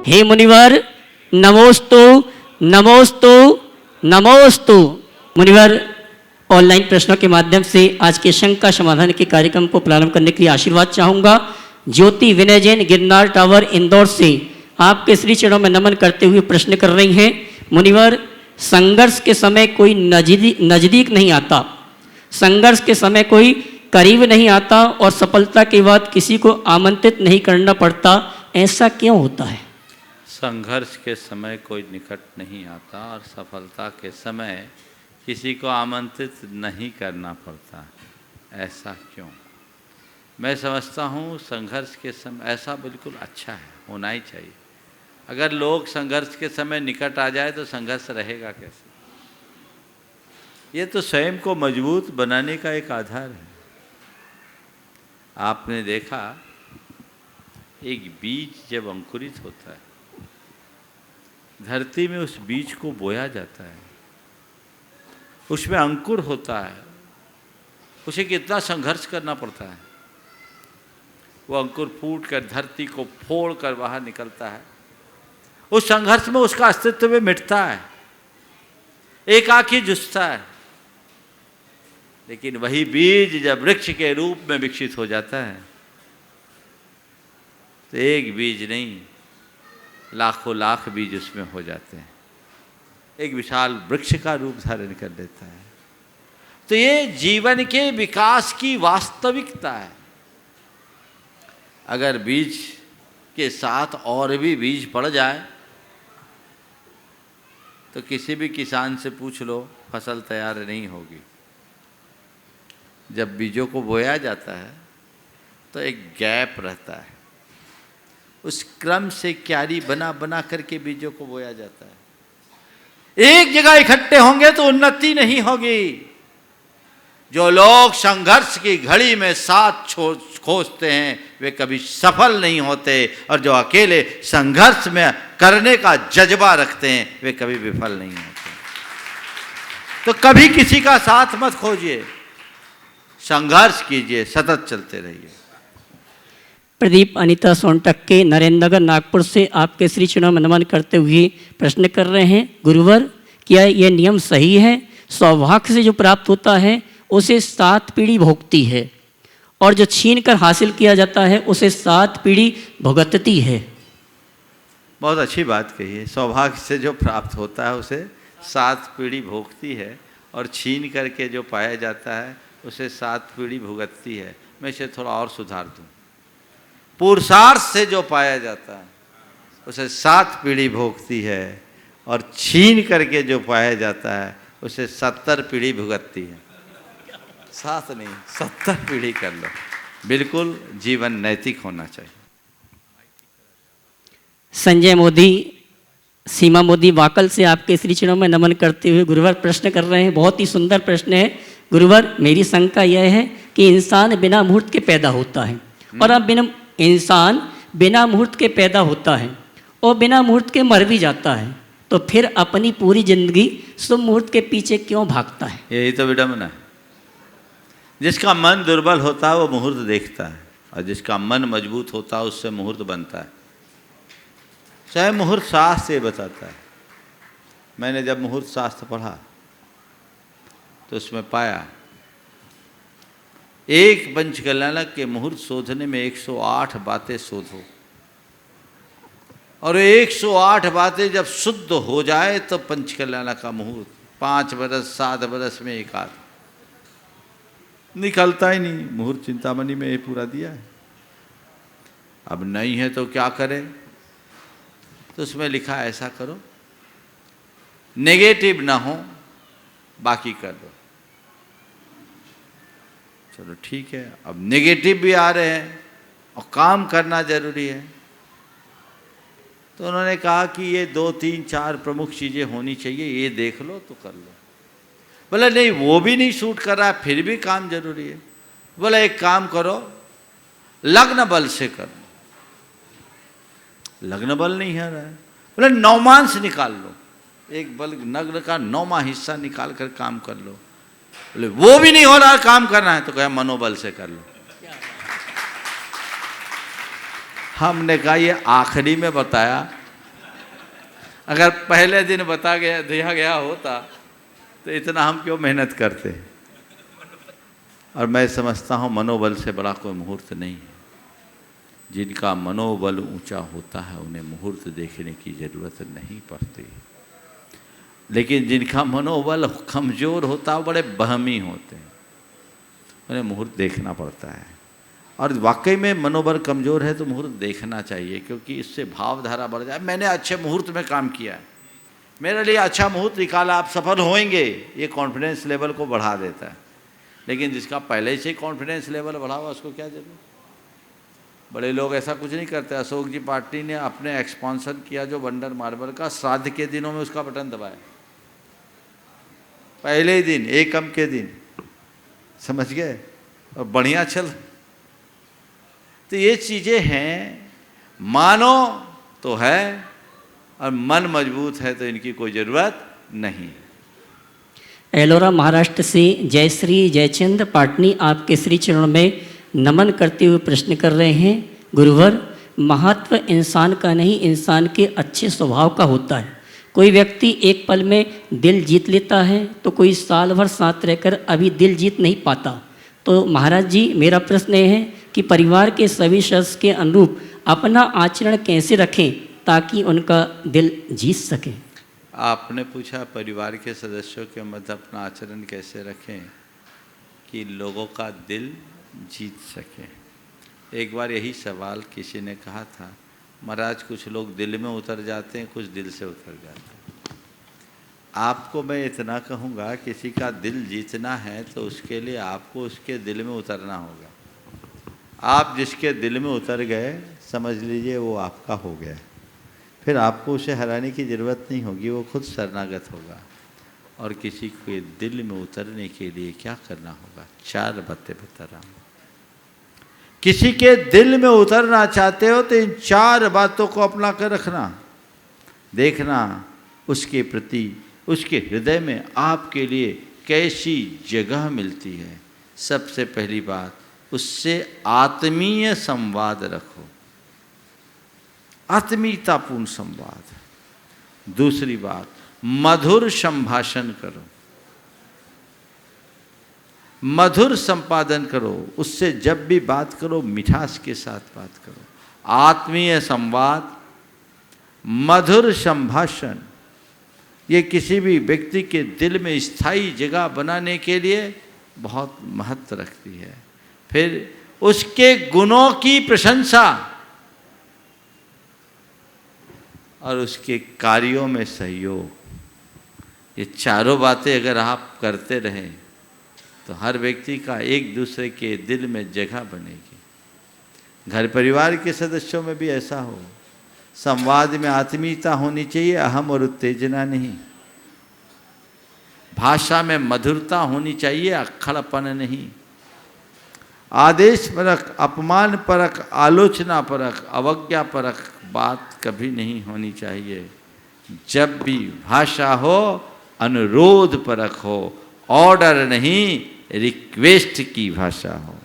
हे मुनिवर नमोस्तु नमोस्तु नमोस्तु। मुनिवर, ऑनलाइन प्रश्नों के माध्यम से आज के शंका समाधान के कार्यक्रम को प्रारंभ करने के लिए आशीर्वाद चाहूँगा। ज्योति विनय जैन गिरनार टावर इंदौर से आपके श्री चरणों में नमन करते हुए प्रश्न कर रही हैं। मुनिवर, संघर्ष के समय कोई नजदीक नहीं आता, संघर्ष के समय कोई करीब नहीं आता और सफलता के बाद किसी को आमंत्रित नहीं करना पड़ता, ऐसा क्यों होता है? संघर्ष के समय कोई निकट नहीं आता और सफलता के समय किसी को आमंत्रित नहीं करना पड़ता, ऐसा क्यों? मैं समझता हूँ संघर्ष के समय ऐसा बिल्कुल अच्छा है, होना ही चाहिए। अगर लोग संघर्ष के समय निकट आ जाए तो संघर्ष रहेगा कैसे? ये तो स्वयं को मजबूत बनाने का एक आधार है। आपने देखा एक बीज जब अंकुरित होता है, धरती में उस बीज को बोया जाता है, उसमें अंकुर होता है, उसे कितना संघर्ष करना पड़ता है। वो अंकुर फूट कर धरती को फोड़ कर बाहर निकलता है। उस संघर्ष में उसका अस्तित्व में मिटता है, एकाकी जूझता है। लेकिन वही बीज जब वृक्ष के रूप में विकसित हो जाता है तो एक बीज नहीं, लाखों लाख बीज उसमें हो जाते हैं, एक विशाल वृक्ष का रूप धारण कर लेता है। तो ये जीवन के विकास की वास्तविकता है। अगर बीज के साथ और भी बीज पड़ जाए तो किसी भी किसान से पूछ लो, फसल तैयार नहीं होगी। जब बीजों को बोया जाता है तो एक गैप रहता है, उस क्रम से क्यारी बना बना करके बीजों को बोया जाता है। एक जगह इकट्ठे होंगे तो उन्नति नहीं होगी। जो लोग संघर्ष की घड़ी में साथ खोजते हैं वे कभी सफल नहीं होते, और जो अकेले संघर्ष में करने का जज्बा रखते हैं वे कभी विफल नहीं होते। तो कभी किसी का साथ मत खोजिए, संघर्ष कीजिए, सतत चलते रहिए। प्रदीप अनीता सोनटक के नरेंद्रनगर नागपुर से आपके श्री चरणों में नमन करते हुए प्रश्न कर रहे हैं। गुरुवर, क्या यह नियम सही है? सौभाग्य से जो प्राप्त होता है उसे 7 पीढ़ी भोगती है, और जो छीन कर हासिल किया जाता है उसे 7 पीढ़ी भुगतती है। बहुत अच्छी बात कही है। सौभाग्य से जो प्राप्त होता है उसे 7 पीढ़ी भोगती है, और छीन करके जो पाया जाता है उसे 7 पीढ़ी भुगतती है। मैं इसे थोड़ा और सुधार दूँ, पुरुषार्थ से जो पाया जाता है उसे 7 पीढ़ी भोगती है, और छीन करके जो पाया जाता है उसे 70 पीढ़ी भुगतती है। 7 नहीं, 70 पीढ़ी कर लो। बिल्कुल जीवन नैतिक होना चाहिए। संजय मोदी, सीमा मोदी वाकल से आपके श्री चरणों में नमन करते हुए गुरुवर प्रश्न कर रहे हैं। बहुत ही सुंदर प्रश्न है। गुरुवर, मेरी शंका यह है कि इंसान बिना मुहूर्त के पैदा होता है, और अब इंसान बिना मुहूर्त के पैदा होता है और बिना मुहूर्त के मर भी जाता है, तो फिर अपनी पूरी जिंदगी शुभ मुहूर्त के पीछे क्यों भागता है? यही तो विडंबना है। जिसका मन दुर्बल होता है वो मुहूर्त देखता है, और जिसका मन मजबूत होता है उससे मुहूर्त बनता है। चाहे मुहूर्त शास्त्र से बताता है। मैंने जब मुहूर्त शास्त्र पढ़ा तो उसमें पाया एक पंचकल्याणक के मुहूर्त शोधने में 108 बातें शोधो, और 108 बातें जब शुद्ध हो जाए तो पंचकल्याणक का मुहूर्त 5 बरस 7 बरस में एक आध निकलता ही नहीं। मुहूर्त चिंतामणि में ये पूरा दिया है। अब नहीं है तो क्या करें? तो उसमें लिखा ऐसा करो, नेगेटिव ना हो, बाकी कर दो। चलो ठीक है, अब नेगेटिव भी आ रहे हैं और काम करना जरूरी है। तो उन्होंने कहा कि ये 2 3 4 प्रमुख चीज़ें होनी चाहिए, ये देख लो तो कर लो। बोला नहीं, वो भी नहीं सूट कर रहा है, फिर भी काम जरूरी है। बोला एक काम करो, लग्न बल से करो। लग्न बल नहीं है रहा है। बोले नौमांश निकाल लो, एक बल नग्न का 9वां हिस्सा निकाल कर काम कर लो। बोले वो भी नहीं हो रहा, काम करना है तो कहा मनोबल से कर लो। हमने कहा ये आखिरी में बताया अगर पहले दिन बता गया दिया गया होता तो इतना हम क्यों मेहनत करते। और मैं समझता हूँ मनोबल से बड़ा कोई मुहूर्त नहीं है। जिनका मनोबल ऊंचा होता है उन्हें मुहूर्त देखने की ज़रूरत नहीं पड़ती, लेकिन जिनका मनोबल कमज़ोर होता है बड़े बहमी होते हैं, उन्हें मुहूर्त देखना पड़ता है। और वाकई में मनोबल कमज़ोर है तो मुहूर्त देखना चाहिए, क्योंकि इससे भावधारा बढ़ जाए। मैंने अच्छे मुहूर्त में काम किया, मेरे लिए अच्छा मुहूर्त निकाला, आप सफल होंगे, ये कॉन्फिडेंस लेवल को बढ़ा देता है। लेकिन जिसका पहले से ही कॉन्फिडेंस लेवल बढ़ा हुआ उसको क्या जरूरत। बड़े लोग ऐसा कुछ नहीं करते। अशोक जी पार्टी ने अपने एक्सपांसन किया जो वंडर मार्बल का, श्राद्ध के दिनों में उसका बटन दबाया, पहले ही दिन, एकम के दिन, समझ गए, और बढ़िया चल। तो ये चीज़ें हैं, मानो तो है और मन मजबूत है तो इनकी कोई ज़रूरत नहीं। एलोरा महाराष्ट्र से जयश्री जयचंद पाटनी आपके श्री चरणों में नमन करते हुए प्रश्न कर रहे हैं। गुरुवर, महत्व इंसान का नहीं, इंसान के अच्छे स्वभाव का होता है। कोई व्यक्ति एक पल में दिल जीत लेता है तो कोई साल भर साथ रहकर अभी दिल जीत नहीं पाता। तो महाराज जी, मेरा प्रश्न ये है कि परिवार के सभी सदस्य के अनुरूप अपना आचरण कैसे रखें ताकि उनका दिल जीत सके। आपने पूछा परिवार के सदस्यों के मध्य अपना आचरण कैसे रखें कि लोगों का दिल जीत सके। एक बार यही सवाल किसी ने कहा था, महाराज कुछ लोग दिल में उतर जाते हैं, कुछ दिल से उतर जाते हैं। आपको मैं इतना कहूँगा, किसी का दिल जीतना है तो उसके लिए आपको उसके दिल में उतरना होगा। आप जिसके दिल में उतर गए समझ लीजिए वो आपका हो गया, फिर आपको उसे हराने की ज़रूरत नहीं होगी, वो खुद शरणागत होगा। और किसी के दिल में उतरने के लिए क्या करना होगा, 4 बातें बता रहा हूँ। किसी के दिल में उतरना चाहते हो तो इन 4 बातों को अपना कर रखना, देखना उसके प्रति, उसके हृदय में आपके लिए कैसी जगह मिलती है। सबसे पहली बात, उससे आत्मीय संवाद रखो, आत्मीयतापूर्ण संवाद। दूसरी बात, मधुर संभाषण करो, मधुर संपादन करो, उससे जब भी बात करो मिठास के साथ बात करो। आत्मीय संवाद, मधुर संभाषण, ये किसी भी व्यक्ति के दिल में स्थायी जगह बनाने के लिए बहुत महत्व रखती है। फिर उसके गुणों की प्रशंसा और उसके कार्यों में सहयोग, ये चारों बातें अगर आप करते रहें तो हर व्यक्ति का एक दूसरे के दिल में जगह बनेगी। घर परिवार के सदस्यों में भी ऐसा हो। संवाद में आत्मीयता होनी चाहिए, अहम और उत्तेजना नहीं। भाषा में मधुरता होनी चाहिए, अक्खड़पन नहीं। आदेश परक, अपमान परक, आलोचना परक, अवज्ञा परक बात कभी नहीं होनी चाहिए। जब भी भाषा हो अनुरोध परक हो, ऑर्डर नहीं रिक्वेस्ट की भाषा हो।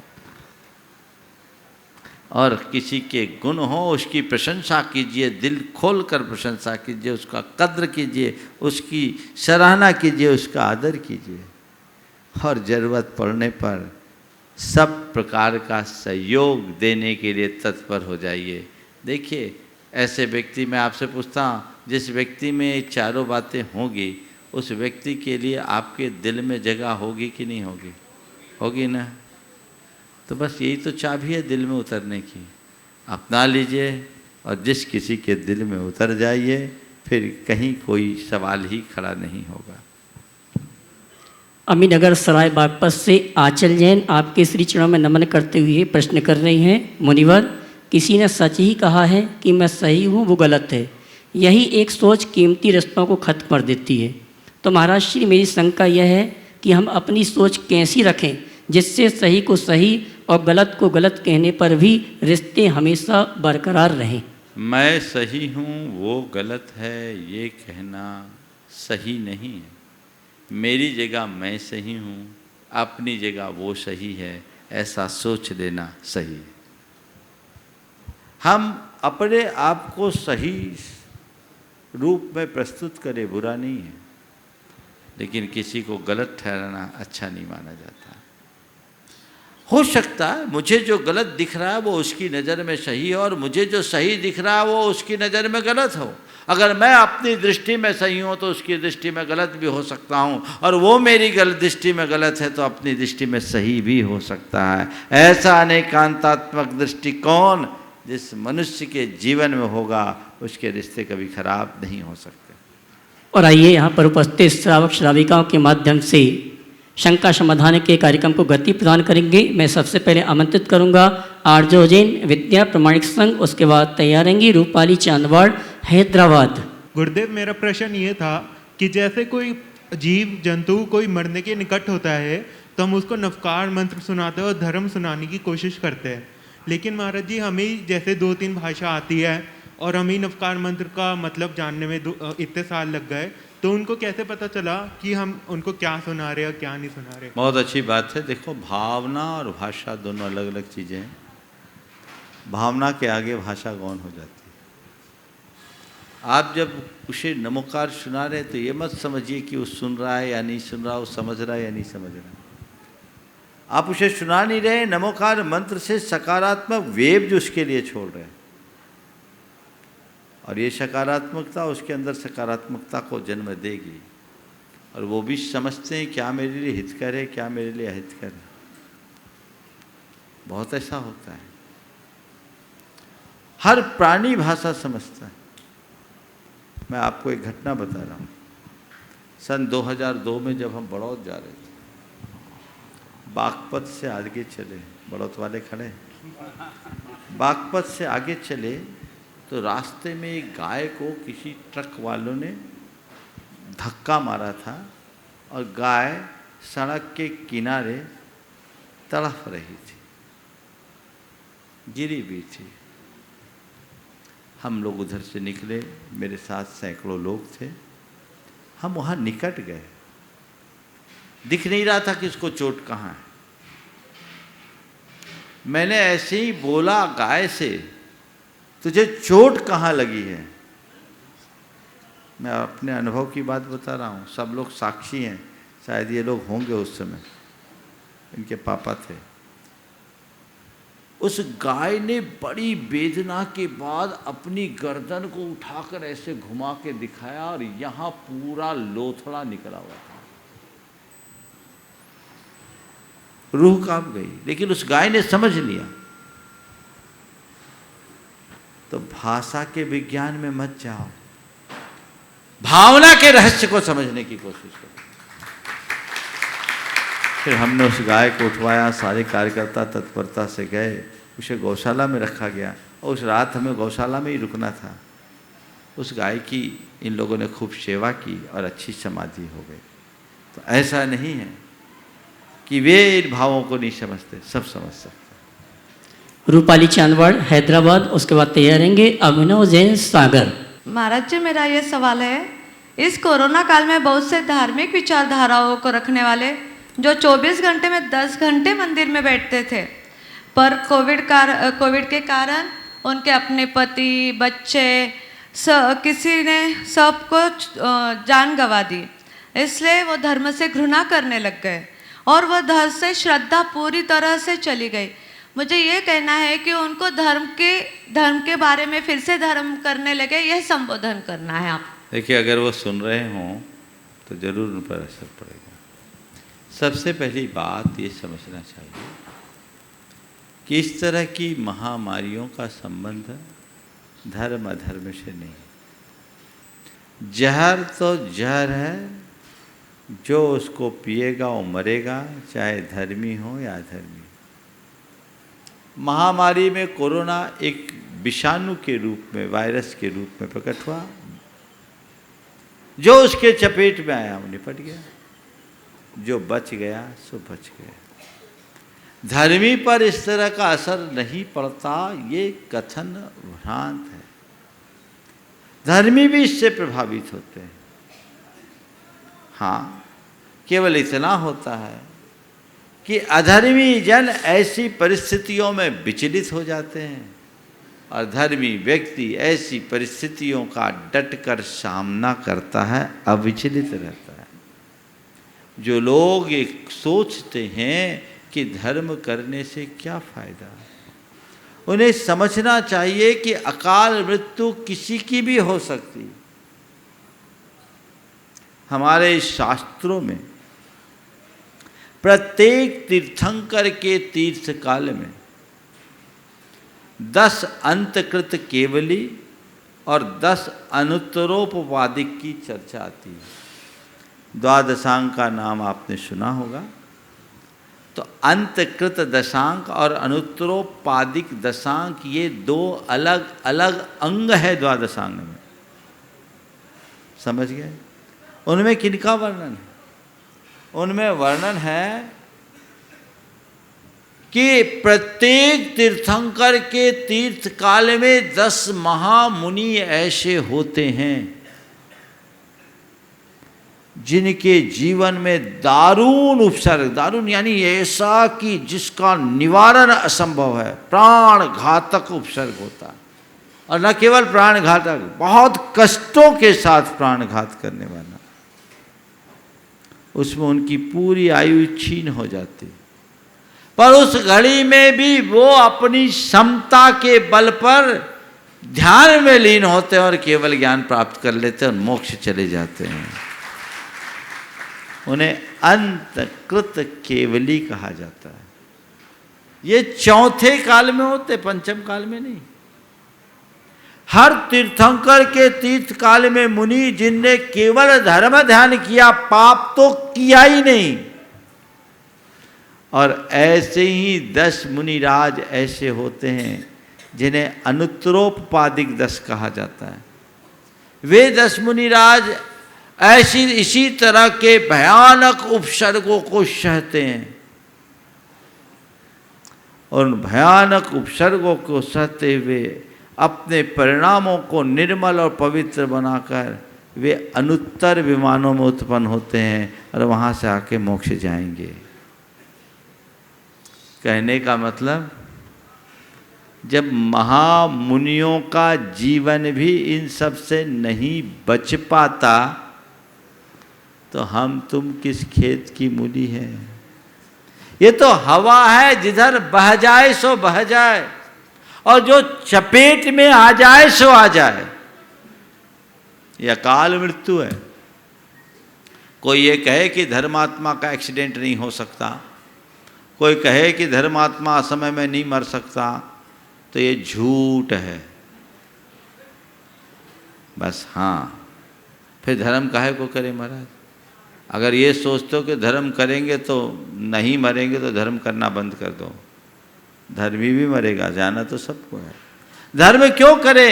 और किसी के गुण हो उसकी प्रशंसा कीजिए, दिल खोल कर प्रशंसा कीजिए, उसका कद्र कीजिए, उसकी सराहना कीजिए, उसका आदर कीजिए। और ज़रूरत पड़ने पर सब प्रकार का सहयोग देने के लिए तत्पर हो जाइए। देखिए, ऐसे व्यक्ति, मैं आपसे पूछता हूँ, जिस व्यक्ति में ये चारों बातें होंगी उस व्यक्ति के लिए आपके दिल में जगह होगी कि नहीं होगी? होगी ना। तो बस यही तो चाबी है दिल में उतरने की। अपना लीजिए और जिस किसी के दिल में उतर जाइए, फिर कहीं कोई सवाल ही खड़ा नहीं होगा। अमीनगर सराय बागपत से आंचल जैन आपके श्री चरणों में नमन करते हुए प्रश्न कर रही हैं। मुनिवर, किसी ने सच ही कहा है कि मैं सही हूँ वो गलत है। यही एक सोच कीमती रिश्तों को खत्म कर देती है। तो महाराज श्री, मेरी शंका यह है कि हम अपनी सोच कैसी रखें जिससे सही को सही और गलत को गलत कहने पर भी रिश्ते हमेशा बरकरार रहें। मैं सही हूँ वो गलत है ये कहना सही नहीं है। मेरी जगह मैं सही हूँ, अपनी जगह वो सही है, ऐसा सोच लेना सही है। हम अपने आप को सही रूप में प्रस्तुत करे बुरा नहीं है, लेकिन किसी को गलत ठहराना अच्छा नहीं माना जाता। हो सकता है मुझे जो गलत दिख रहा है वो उसकी नज़र में सही है और मुझे जो सही दिख रहा है वो उसकी नज़र में गलत हो। अगर मैं अपनी दृष्टि में सही हूँ तो उसकी दृष्टि में गलत भी हो सकता हूँ, और वो मेरी दृष्टि में गलत है तो अपनी दृष्टि में सही भी हो सकता है। ऐसा अनेकांतात्मक दृष्टिकोण जिस मनुष्य के जीवन में होगा उसके रिश्ते कभी खराब नहीं हो सकते। और आइए यहाँ पर उपस्थित श्रावक श्राविकाओं के माध्यम से शंका समाधान के कार्यक्रम को गति प्रदान करेंगे। मैं सबसे पहले आमंत्रित करूंगा आरजो जैन विद्या प्रमाणिक संघ, उसके बाद तैयार रहेंगी रूपाली चांदवाड़ हैदराबाद। गुरुदेव, मेरा प्रश्न ये था कि जैसे कोई जीव जंतु कोई मरने के निकट होता है तो हम उसको नवकार मंत्र सुनाते हैं और धर्म सुनाने की कोशिश करते हैं, लेकिन महाराज जी हमें जैसे 2-3 भाषा आती है और हमें नवकार मंत्र का मतलब जानने में इतने साल लग गए, तो उनको कैसे पता चला कि हम उनको क्या सुना रहे और क्या नहीं सुना रहे? बहुत अच्छी बात है। देखो, भावना और भाषा दोनों अलग अलग चीज़ें हैं। भावना के आगे भाषा गौण हो जाती है। आप जब उसे नमोकार सुना रहे हैं तो ये मत समझिए कि वो सुन रहा है या नहीं सुन रहा, वो समझ रहा है या नहीं समझ रहा। आप उसे सुना नहीं रहे, नमोकार मंत्र से सकारात्मक वेव जो उसके लिए छोड़ रहे हैं, और ये सकारात्मकता उसके अंदर सकारात्मकता को जन्म देगी, और वो भी समझते हैं क्या मेरे लिए हितकर है, क्या मेरे लिए अहितकर है। बहुत ऐसा होता है। हर प्राणी भाषा समझता है। मैं आपको एक घटना बता रहा हूँ। सन 2002 में जब हम बड़ौद जा रहे थे, बागपत से आगे चले, बड़ौद वाले खड़े हैं, बागपत से आगे चले तो रास्ते में एक गाय को किसी ट्रक वालों ने धक्का मारा था और गाय सड़क के किनारे तड़फ रही थी, गिरी भी थी। हम लोग उधर से निकले, मेरे साथ सैकड़ों लोग थे। हम वहाँ निकट गए, दिख नहीं रहा था कि इसको चोट कहाँ है। मैंने ऐसे ही बोला गाय से, तुझे चोट कहाँ लगी है? मैं अपने अनुभव की बात बता रहा हूँ, सब लोग साक्षी हैं, शायद ये लोग होंगे उस समय, इनके पापा थे। उस गाय ने बड़ी वेदना के बाद अपनी गर्दन को उठाकर ऐसे घुमा के दिखाया और यहाँ पूरा लोथड़ा निकला हुआ था। रूह कांप गई, लेकिन उस गाय ने समझ लिया। तो भाषा के विज्ञान में मत जाओ, भावना के रहस्य को समझने की कोशिश करो। फिर हमने उस गाय को उठवाया, सारे कार्यकर्ता तत्परता से गए, उसे गौशाला में रखा गया और उस रात हमें गौशाला में ही रुकना था। उस गाय की इन लोगों ने खूब सेवा की और अच्छी समाधि हो गई। तो ऐसा नहीं है कि वे इन भावों को नहीं समझते, सब समझ सकते। रूपाली चांदवाड़ हैदराबाद, उसके बाद तैयार रहेंगे अभिनव जैन सागर। महाराज जी, मेरा ये सवाल है, इस कोरोना काल में बहुत से धार्मिक विचारधाराओं को रखने वाले जो 24 घंटे में 10 घंटे मंदिर में बैठते थे, पर कोविड के कारण उनके अपने पति बच्चे किसी ने सबको जान गंवा दी, इसलिए वो धर्म से घृणा करने लग गए और वह धर्म से श्रद्धा पूरी तरह से चली गई। मुझे ये कहना है कि उनको धर्म के बारे में फिर से धर्म करने लगे, यह संबोधन करना है आप। देखिए, अगर वो सुन रहे हों तो जरूर उन पर असर पड़ेगा। सबसे पहली बात ये समझना चाहिए कि इस तरह की महामारियों का संबंध धर्म अधर्म से नहीं। जहर तो जहर है, जो उसको पिएगा वो मरेगा, चाहे धर्मी हो या अधर्मी। महामारी में कोरोना एक विषाणु के रूप में, वायरस के रूप में प्रकट हुआ। जो उसके चपेट में आया वो निपट गया, जो बच गया सो बच गया। धर्मी पर इस तरह का असर नहीं पड़ता, ये कथन भ्रांत है। धर्मी भी इससे प्रभावित होते हैं। हाँ, केवल इतना होता है कि अधर्मी जन ऐसी परिस्थितियों में विचलित हो जाते हैं और धर्मी व्यक्ति ऐसी परिस्थितियों का डटकर सामना करता है, अविचलित रहता है। जो लोग ये सोचते हैं कि धर्म करने से क्या फायदा, उन्हें समझना चाहिए कि अकाल मृत्यु किसी की भी हो सकती है। हमारे शास्त्रों में प्रत्येक तीर्थंकर के तीर्थ काल में 10 अंतकृत केवली और 10 अनुत्तरोपवादिक की चर्चा आती है। द्वादशांग का नाम आपने सुना होगा। तो अंतकृत दशांक और अनुत्तरोपादिक दशांक ये 2 अलग अलग अंग है द्वादशांग में, समझ गए? उनमें किनका वर्णन है? उनमें वर्णन है कि प्रत्येक तीर्थंकर के तीर्थ काल में 10 महामुनि ऐसे होते हैं जिनके जीवन में दारुण उपसर्ग, दारुण यानी ऐसा कि जिसका निवारण असंभव है, प्राण घातक उपसर्ग होता है। और न केवल प्राण घातक, बहुत कष्टों के साथ प्राणघात करने वाला, उसमें उनकी पूरी आयु छीन हो जाती। पर उस घड़ी में भी वो अपनी क्षमता के बल पर ध्यान में लीन होते हैं और केवल ज्ञान प्राप्त कर लेते हैं और मोक्ष चले जाते हैं। उन्हें अंतकृत केवली कहा जाता है। ये चौथे काल में होते, पंचम काल में नहीं। हर तीर्थंकर के तीर्थ काल में मुनि जिनने केवल धर्म ध्यान किया, पाप तो किया ही नहीं। और ऐसे ही 10 मुनिराज ऐसे होते हैं जिन्हें अनुत्तरोपादिक 10 कहा जाता है। वे 10 मुनिराज ऐसी इसी तरह के भयानक उपसर्गों को सहते हैं। और उन भयानक उपसर्गों को सहते हुए अपने परिणामों को निर्मल और पवित्र बनाकर वे अनुत्तर विमानों में उत्पन्न होते हैं और वहाँ से आके मोक्ष जाएंगे। कहने का मतलब, जब महामुनियों का जीवन भी इन सब से नहीं बच पाता तो हम तुम किस खेत की मूली हैं? ये तो हवा है, जिधर बह जाए सो बह जाए और जो चपेट में आ जाए सो आ जाए। यह अकाल मृत्यु है। कोई ये कहे कि धर्मात्मा का एक्सीडेंट नहीं हो सकता, कोई कहे कि धर्मात्मा असमय में नहीं मर सकता, तो ये झूठ है। बस हाँ, फिर धर्म काहे को करे महाराज? अगर ये सोचते हो कि धर्म करेंगे तो नहीं मरेंगे तो धर्म करना बंद कर दो। धर्मी भी मरेगा, जाना तो सबको है। धर्म क्यों करे?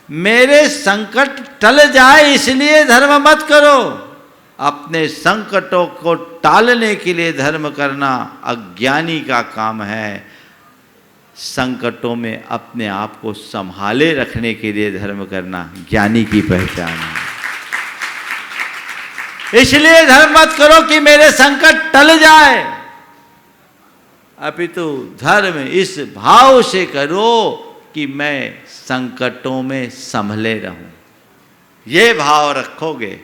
मेरे संकट टल जाए इसलिए धर्म मत करो। अपने संकटों को टालने के लिए धर्म करना अज्ञानी का काम है। संकटों में अपने आप को संभाले रखने के लिए धर्म करना ज्ञानी की पहचान है। इसलिए धर्म मत करो कि मेरे संकट टल जाए, अपितु धर्म इस भाव से करो कि मैं संकटों में संभले रहूं। ये भाव रखोगे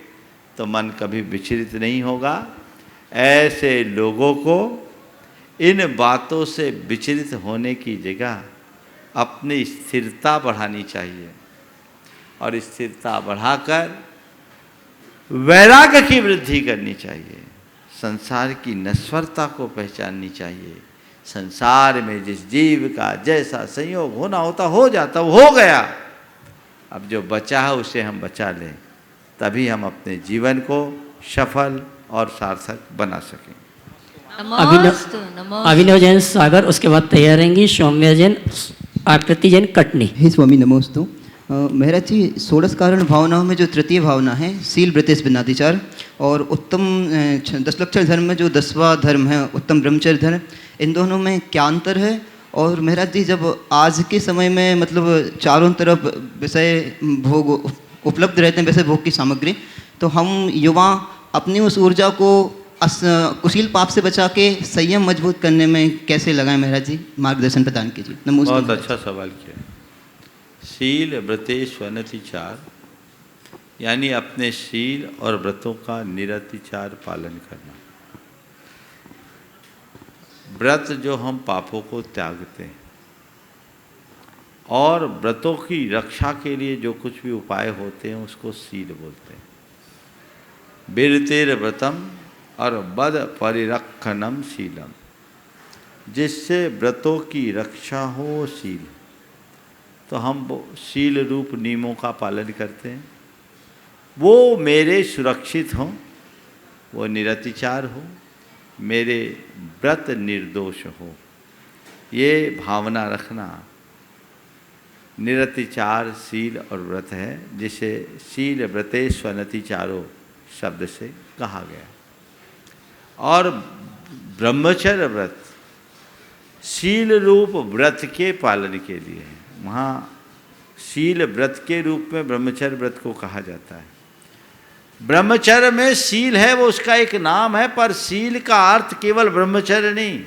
तो मन कभी विचलित नहीं होगा। ऐसे लोगों को इन बातों से विचलित होने की जगह अपनी स्थिरता बढ़ानी चाहिए और स्थिरता बढ़ाकर वैराग्य की वृद्धि करनी चाहिए। संसार की नश्वरता को पहचाननी चाहिए। संसार में जिस जीव का जैसा संयोग होना होता हो जाता, वो हो गया। अब जो बचा है उसे हम बचा लें, तभी हम अपने जीवन को सफल और सार्थक बना सकें। अभिनव जैन सागर, उसके बाद तैयार रहेंगी सौम्या जैन, आकृति जैन कटनी। हे स्वामी नमोस्तु। महाराज जी, 16 कारण भावनाओं में जो तृतीय भावना है शील वृत्तिश विनातिचार, और उत्तम 10 लक्षण धर्म में जो 10वां धर्म है उत्तम ब्रह्मचर्य धर्म, इन दोनों में क्या अंतर है? और महाराज जी, जब आज के समय में मतलब चारों तरफ विषय भोग उपलब्ध रहते हैं, वैसे भोग की सामग्री, तो हम युवा अपनी उस ऊर्जा को कुशील पाप से बचा के संयम मजबूत करने में कैसे लगाएं महाराज जी, मार्गदर्शन प्रदान कीजिए। नमोस्तु बहुत महाराज। अच्छा सवाल किया। शील व्रतेष्वनतिचार यानी अपने शील और व्रतों का निरतिचार पालन करना। व्रत जो हम पापों को त्यागते हैं और व्रतों की रक्षा के लिए जो कुछ भी उपाय होते हैं उसको शील बोलते हैं। विरतेर व्रतम और बद परिरक्षणम शीलम, जिससे व्रतों की रक्षा हो शील। तो हम शील रूप नियमों का पालन करते हैं, वो मेरे सुरक्षित हों, वो निरतिचार हो, मेरे व्रत निर्दोष हो, ये भावना रखना निरतिचार शील और व्रत है, जिसे शील व्रतेष्वनतिचारो शब्द से कहा गया। और ब्रह्मचर्य व्रत शील रूप व्रत के पालन के लिए है। वहाँ शील व्रत के रूप में ब्रह्मचर्य व्रत को कहा जाता है। ब्रह्मचर्य में शील है, वो उसका एक नाम है, पर शील का अर्थ केवल ब्रह्मचर्य नहीं,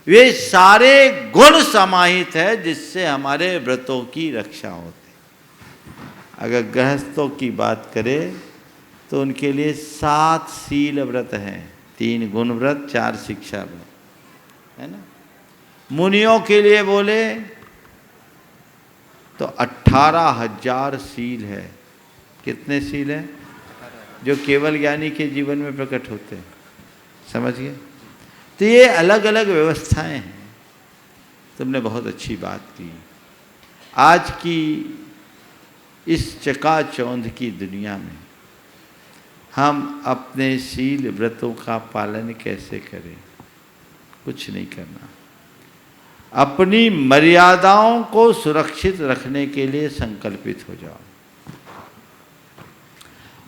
वे सारे गुण समाहित है जिससे हमारे व्रतों की रक्षा होती। अगर गृहस्थों की बात करें तो उनके लिए 7 शील व्रत हैं, 3 गुण व्रत, 4 शिक्षा व्रत, है ना। मुनियों के लिए बोले तो 18,000 शील है। कितने शील हैं? जो केवल ज्ञानी के जीवन में प्रकट होते हैं, समझ गए। तो ये अलग अलग व्यवस्थाएं हैं। तुमने बहुत अच्छी बात की। आज की इस चकाचौंध की दुनिया में हम अपने शील व्रतों का पालन कैसे करें? कुछ नहीं करना। अपनी मर्यादाओं को सुरक्षित रखने के लिए संकल्पित हो जाओ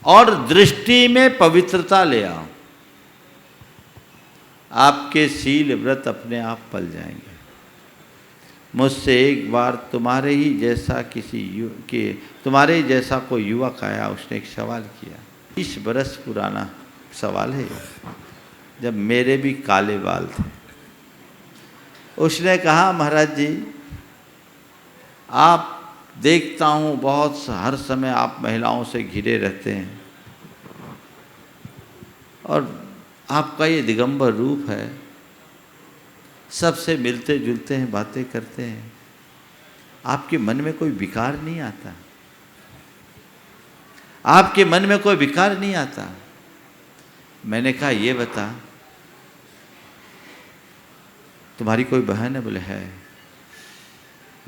और दृष्टि में पवित्रता ले आओ। आपके शील व्रत अपने आप पल जाएंगे। मुझसे एक बार तुम्हारे ही जैसा कोई युवक आया, उसने एक सवाल किया। 20 बरस पुराना सवाल है, जब मेरे भी काले बाल थे। उसने कहा, महाराज जी आप देखता हूँ बहुत हर समय आप महिलाओं से घिरे रहते हैं और आपका ये दिगंबर रूप है, सबसे मिलते जुलते हैं, बातें करते हैं, आपके मन में कोई विकार नहीं आता? आपके मन में कोई विकार नहीं आता? मैंने कहा ये बता, तुम्हारी कोई बहन है? बोले है।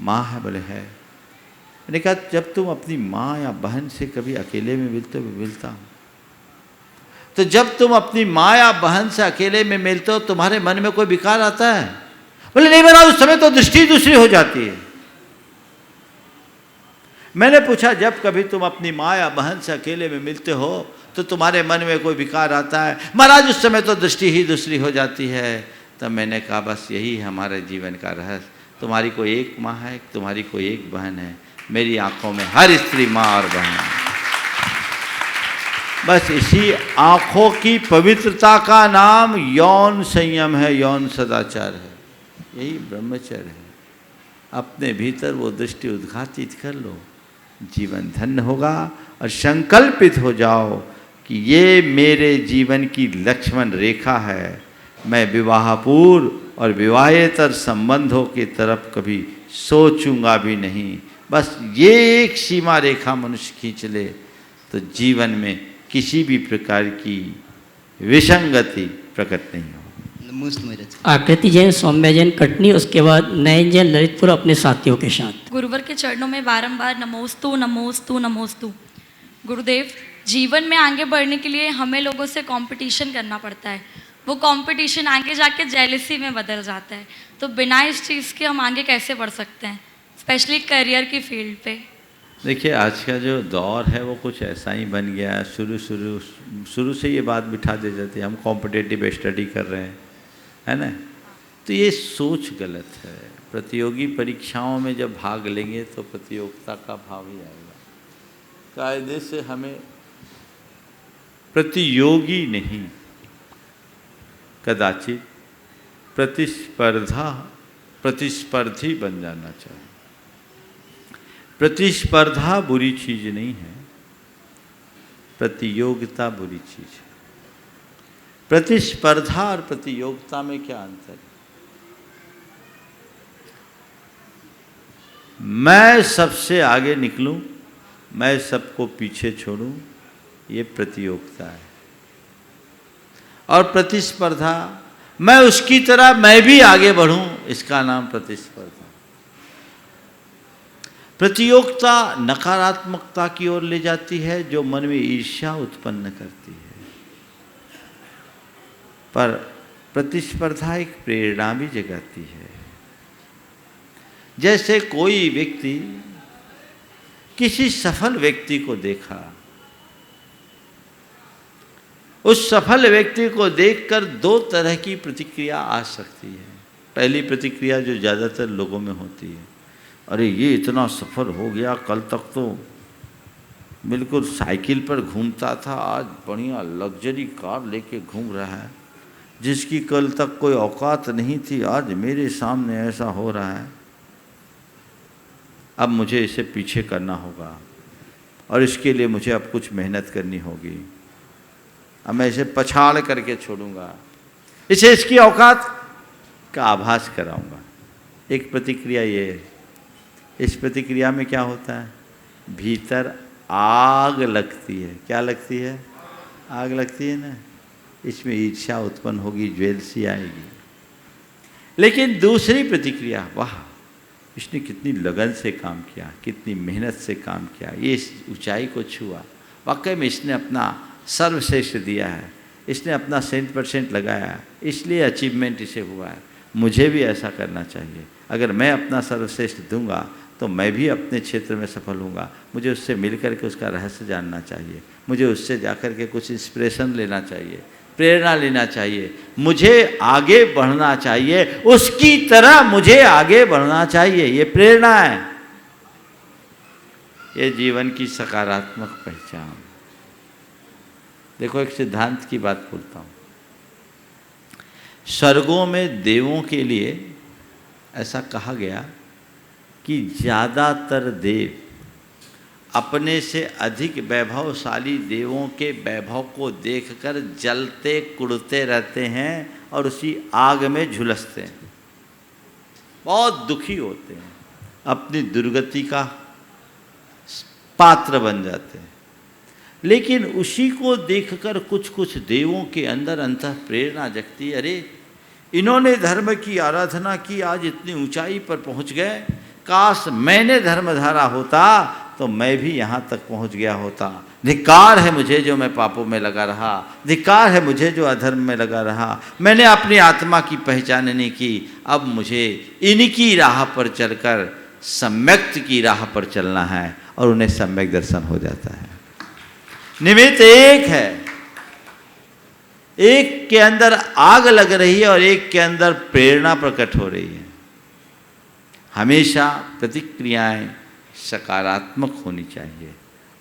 माँ है? बोले है। मैंने कहा जब तुम अपनी माँ या बहन से कभी अकेले में मिलते हो? मिलता हूँ। तो जब तुम अपनी माँ या बहन से अकेले में मिलते हो तुम्हारे मन में कोई विकार आता है? बोले नहीं महाराज, उस समय तो दृष्टि दूसरी हो जाती है। मैंने पूछा जब कभी तुम अपनी माँ या बहन से अकेले में मिलते हो तो तुम्हारे मन में कोई विकार आता है? महाराज उस समय तो दृष्टि ही दूसरी हो जाती है। तब मैंने कहा बस यही हमारे जीवन का रहस्य। तुम्हारी कोई एक माँ है, तुम्हारी कोई एक बहन है, मेरी आंखों में हर स्त्री माँ और बहन है। बस इसी आंखों की पवित्रता का नाम यौन संयम है, यौन सदाचार है, यही ब्रह्मचर्य है। अपने भीतर वो दृष्टि उद्घाटित कर लो, जीवन धन्य होगा। और संकल्पित हो जाओ कि ये मेरे जीवन की लक्ष्मण रेखा है। मैं विवाह पूर्व और विवाहेतर संबंधों की तरफ कभी सोचूंगा भी नहीं। बस ये एक सीमा रेखा मनुष्य खींच ले तो जीवन में किसी भी प्रकार की विसंगति प्रकट नहीं हो। आकृति जैन, सौम्या जैन कटनी, उसके बाद नयन जैन ललितपुर अपने साथियों के साथ। गुरुवर के चरणों में बारंबार नमोस्तु नमोस्तु नमोस्तु। गुरुदेव, जीवन में आगे बढ़ने के लिए हमें लोगों से कंपटीशन करना पड़ता है। वो कंपटीशन आगे जाके जेलसी में बदल जाता है। तो बिना इस चीज़ के हम आगे कैसे बढ़ सकते हैं, स्पेशली करियर की फील्ड पे? देखिए आज का जो दौर है वो कुछ ऐसा ही बन गया है। शुरू से ये बात बिठा दी जाती है हम कॉम्पिटिटिव स्टडी कर रहे हैं, है ना। तो ये सोच गलत है। प्रतियोगी परीक्षाओं में जब भाग लेंगे तो प्रतियोगिता का भाव ही आएगा। कायदे से हमें प्रतियोगी नहीं कदाचित प्रतिस्पर्धी बन जाना चाहिए। प्रतिस्पर्धा बुरी चीज नहीं है, प्रतियोगिता बुरी चीज है। प्रतिस्पर्धा और प्रतियोगिता में क्या अंतर है? मैं सबसे आगे निकलूं, मैं सबको पीछे छोड़ूं, ये प्रतियोगिता है। और प्रतिस्पर्धा, मैं उसकी तरह मैं भी आगे बढ़ूं, इसका नाम प्रतिस्पर्धा। प्रतियोगिता नकारात्मकता की ओर ले जाती है, जो मन में ईर्ष्या उत्पन्न करती है। पर प्रतिस्पर्धा एक प्रेरणा भी जगाती है। जैसे कोई व्यक्ति किसी सफल व्यक्ति को देखा, उस सफल व्यक्ति को देखकर दो तरह की प्रतिक्रिया आ सकती है। पहली प्रतिक्रिया जो ज़्यादातर लोगों में होती है, अरे ये इतना सफल हो गया, कल तक तो बिल्कुल साइकिल पर घूमता था, आज बढ़िया लग्जरी कार लेके घूम रहा है। जिसकी कल तक कोई औकात नहीं थी, आज मेरे सामने ऐसा हो रहा है। अब मुझे इसे पीछे करना होगा और इसके लिए मुझे अब कुछ मेहनत करनी होगी। अब मैं इसे पछाड़ करके छोड़ूंगा, इसे इसकी औकात का आभास कराऊंगा। एक प्रतिक्रिया ये है। इस प्रतिक्रिया में क्या होता है? भीतर आग लगती है। क्या लगती है? आग लगती है ना। इसमें ईर्ष्या उत्पन्न होगी, ज्वेलसी आएगी। लेकिन दूसरी प्रतिक्रिया, वाह इसने कितनी लगन से काम किया, कितनी मेहनत से काम किया, ये इस ऊंचाई को छुआ, वाकई में इसने अपना सर्वश्रेष्ठ दिया है, इसने अपना 100% लगाया है, इसलिए अचीवमेंट इसे हुआ है। मुझे भी ऐसा करना चाहिए। अगर मैं अपना सर्वश्रेष्ठ दूंगा तो मैं भी अपने क्षेत्र में सफल होऊंगा। मुझे उससे मिल करके उसका रहस्य जानना चाहिए, मुझे उससे जाकर के कुछ इंस्पिरेशन लेना चाहिए, प्रेरणा लेना चाहिए, मुझे आगे बढ़ना चाहिए, उसकी तरह मुझे आगे बढ़ना चाहिए। ये प्रेरणा है, ये जीवन की सकारात्मक पहचान। देखो एक सिद्धांत की बात बोलता हूँ। स्वर्गों में देवों के लिए ऐसा कहा गया कि ज़्यादातर देव अपने से अधिक वैभवशाली देवों के वैभव को देखकर जलते कुड़ते रहते हैं और उसी आग में झुलसते हैं, बहुत दुखी होते हैं, अपनी दुर्गति का पात्र बन जाते हैं। लेकिन उसी को देखकर कुछ कुछ देवों के अंदर अंतः प्रेरणा जगती, अरे इन्होंने धर्म की आराधना की, आज इतनी ऊंचाई पर पहुंच गए, काश मैंने धर्म धारा होता तो मैं भी यहाँ तक पहुँच गया होता। धिक्कार है मुझे जो मैं पापों में लगा रहा, धिक्कार है मुझे जो अधर्म में लगा रहा, मैंने अपनी आत्मा की पहचान नहीं की। अब मुझे इनकी राह पर चलकर सम्यक्त की राह पर चलना है, और उन्हें सम्यक दर्शन हो जाता है। निमित्त एक है, एक के अंदर आग लग रही है और एक के अंदर प्रेरणा प्रकट हो रही है। हमेशा प्रतिक्रियाएं सकारात्मक होनी चाहिए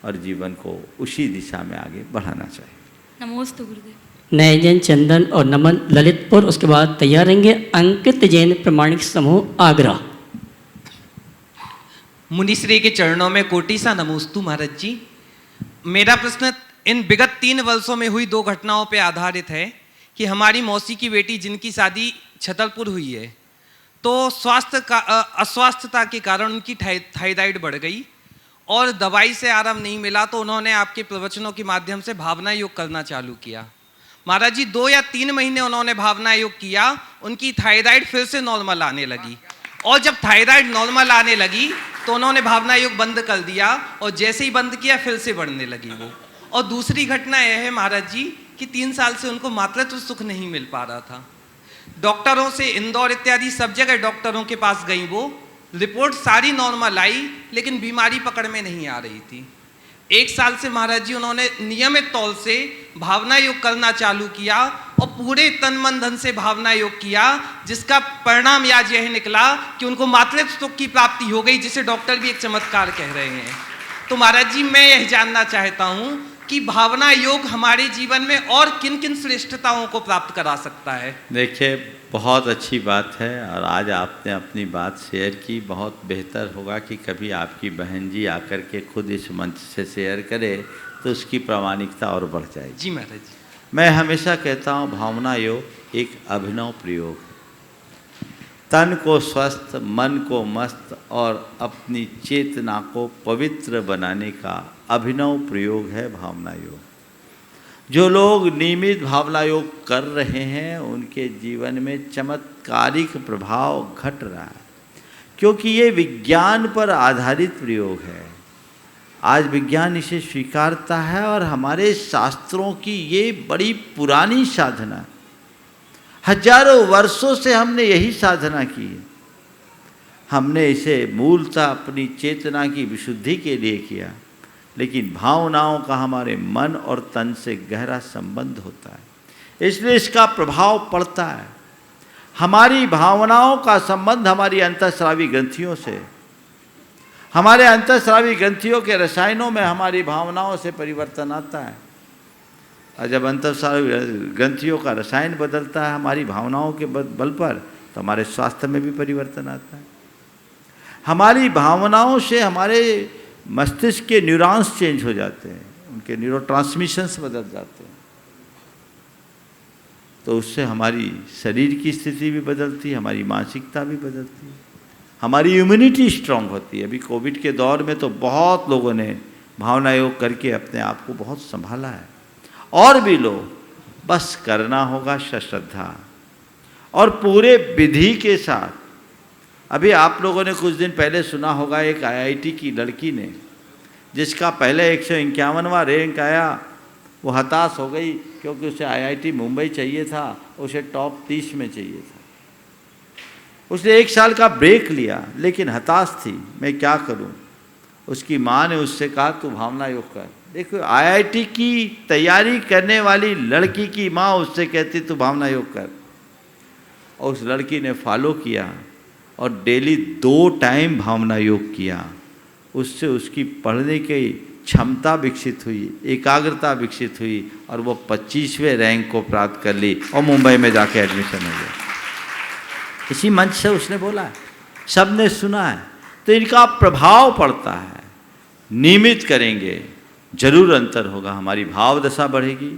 और जीवन को उसी दिशा में आगे बढ़ाना चाहिए। नमोस्तु गुरुदेव। नए जैन चंदन और नमन ललितपुर, उसके बाद तैयार रहेंगे अंकित जैन प्रमाणिक समूह आगरा। मुनिश्री के चरणों में कोटि सा नमोस्तु महाराज जी। मेरा प्रश्न इन विगत 3 वर्षों में हुई 2 घटनाओं पर आधारित है कि हमारी मौसी की बेटी जिनकी शादी छतरपुर हुई है, तो अस्वास्थ्यता के कारण उनकी थायराइड बढ़ गई और दवाई से आराम नहीं मिला, तो उन्होंने आपके प्रवचनों के माध्यम से भावना योग करना चालू किया। महाराज जी 2 या 3 महीने उन्होंने भावना योग किया, उनकी थायराइड फिर से नॉर्मल आने लगी, और जब थायराइड नॉर्मल आने लगी तो उन्होंने भावना योग बंद कर दिया, और जैसे ही बंद किया फिर से बढ़ने लगी वो। और दूसरी घटना यह है महाराज जी कि 3 साल से उनको मातृत्व सुख नहीं मिल पा रहा था। डॉक्टरों से इंदौर इत्यादि सब जगह डॉक्टरों के पास गई, वो रिपोर्ट सारी नॉर्मल आई, लेकिन बीमारी पकड़ में नहीं आ रही थी। 1 साल से महाराज जी उन्होंने नियमित तौर से भावना योग करना चालू किया और पूरे तन मन धन से भावना योग किया, जिसका परिणाम आज यह निकला कि उनको मातृत्व सुख की प्राप्ति हो गई, जिसे डॉक्टर भी एक चमत्कार कह रहे हैं। तो महाराज जी मैं यह जानना चाहता हूँ कि भावना योग हमारे जीवन में और किन किन श्रेष्ठताओं को प्राप्त करा सकता है? देखिए, बहुत अच्छी बात है और आज आपने अपनी बात शेयर की। बहुत बेहतर होगा कि कभी आपकी बहन जी आकर के खुद इस मंच से शेयर करे तो उसकी प्रामाणिकता और बढ़ जाएगी। जी महाराज जी। मैं हमेशा कहता हूँ भावना योग एक अभिनव प्रयोग है। तन को स्वस्थ, मन को मस्त और अपनी चेतना को पवित्र बनाने का अभिनव प्रयोग है भावना योग। जो लोग नियमित भावना योग कर रहे हैं उनके जीवन में चमत्कारिक प्रभाव घट रहा है, क्योंकि ये विज्ञान पर आधारित प्रयोग है। आज विज्ञान इसे स्वीकारता है और हमारे शास्त्रों की ये बड़ी पुरानी साधना है। हजारों वर्षों से हमने यही साधना की है। हमने इसे मूलतः अपनी चेतना की विशुद्धि के लिए किया, लेकिन भावनाओं का हमारे मन और तन से गहरा संबंध होता है, इसलिए इसका प्रभाव पड़ता है। हमारी भावनाओं का संबंध हमारी अंतःस्रावी ग्रंथियों से, हमारे अंतःस्रावी ग्रंथियों के रसायनों में हमारी भावनाओं से परिवर्तन आता है। और जब अंतःस्रावी ग्रंथियों का रसायन बदलता है हमारी भावनाओं के बल पर, तो हमारे स्वास्थ्य में भी परिवर्तन आता है। हमारी भावनाओं से हमारे मस्तिष्क के न्यूरॉन्स चेंज हो जाते हैं, उनके न्यूरोट्रांसमिशंस बदल जाते हैं, तो उससे हमारी शरीर की स्थिति भी बदलती है, हमारी मानसिकता भी बदलती है, हमारी इम्यूनिटी स्ट्रांग होती है। अभी कोविड के दौर में तो बहुत लोगों ने भावना योग करके अपने आप को बहुत संभाला है, और भी लोग, बस करना होगा श्रद्धा और पूरे विधि के साथ। अभी आप लोगों ने कुछ दिन पहले सुना होगा एक आईआईटी की लड़की ने, जिसका पहले 151वां रैंक आया, वो हताश हो गई क्योंकि उसे आईआईटी मुंबई चाहिए था, उसे टॉप 30 में चाहिए था। उसने 1 साल का ब्रेक लिया, लेकिन हताश थी, मैं क्या करूं। उसकी माँ ने उससे कहा तू भावना योग कर। देखो, आईआईटी की तैयारी करने वाली लड़की की माँ उससे कहती तू भावना योग कर, और उस लड़की ने फॉलो किया और डेली 2 टाइम भावना योग किया। उससे उसकी पढ़ने की क्षमता विकसित हुई, एकाग्रता विकसित हुई, और वो 25वें रैंक को प्राप्त कर ली और मुंबई में जाके एडमिशन हो गया। इसी मंच से उसने बोला, सबने सुना है। तो इनका प्रभाव पड़ता है। नियमित करेंगे जरूर अंतर होगा, हमारी भाव दशा बढ़ेगी।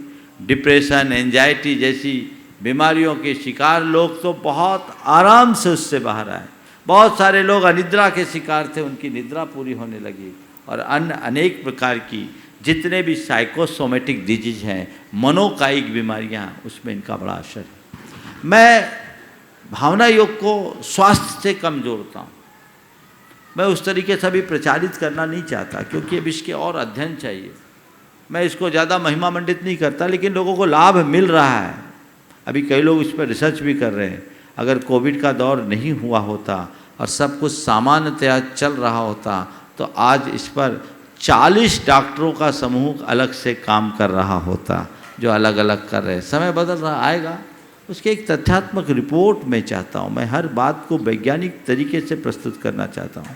डिप्रेशन, एंजाइटी जैसी बीमारियों के शिकार लोग तो बहुत आराम से उससे बाहर आए। बहुत सारे लोग अनिद्रा के शिकार थे, उनकी निद्रा पूरी होने लगी, और अन्य अनेक प्रकार की जितने भी साइकोसोमेटिक डिजीज हैं, मनोकायिक बीमारियां, उसमें इनका बड़ा असर है। मैं भावना योग को स्वास्थ्य से कम जोड़ता हूँ। मैं उस तरीके से अभी प्रचारित करना नहीं चाहता, क्योंकि अब इसके और अध्ययन चाहिए। मैं इसको ज़्यादा महिमा मंडित नहीं करता, लेकिन लोगों को लाभ मिल रहा है। अभी कई लोग इस पर रिसर्च भी कर रहे हैं। अगर कोविड का दौर नहीं हुआ होता और सब कुछ सामान्यतया चल रहा होता, तो आज इस पर 40 डॉक्टरों का समूह अलग से काम कर रहा होता, जो अलग अलग कर रहे हैं। समय बदल रहा, आएगा। उसके एक तथ्यात्मक रिपोर्ट मैं चाहता हूँ। मैं हर बात को वैज्ञानिक तरीके से प्रस्तुत करना चाहता हूँ,